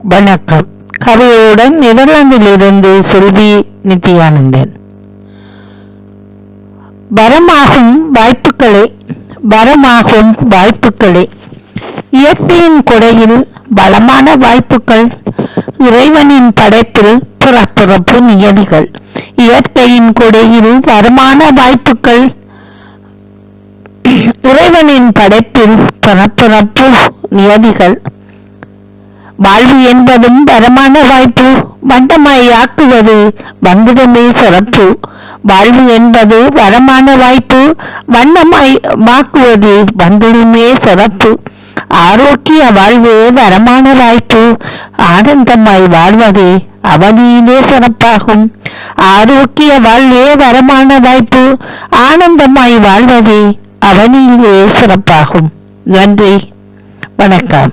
வணக்கம். கவியுடன் நெதர்லாந்திலிருந்து செல்வி நித்யானந்தன். வரமாகும் வாய்ப்புகளே இயற்கையின் கொடையில் வளமான வாய்ப்புகள். இறைவனின் படைப்பில் பிறப்பு நியதிகள். இயற்கையின் கொடையில் வரமான வாய்ப்புகள். இறைவனின் படைப்பில் பிறப்பு நியதிகள். வாழ்வு என்பதும் வரமான வாய்ப்பு. வண்டமாய் ஆக்குவது வந்திடமே சிறப்பு. வாழ்வு என்பது வரமான வாய்ப்பு. வண்ணமாய் மாக்குவது வந்திடுமே சிறப்பு. ஆரோக்கிய வாழ்வே வரமான வாய்ப்பு. ஆனந்தமாய் வாழ்வதே அவனியிலே சிறப்பாகும். ஆரோக்கிய வாழ்வே வரமான வாய்ப்பு. ஆனந்தமாய் வாழ்வதே அவனியிலே சிறப்பாகும். நன்றி, வணக்கம்.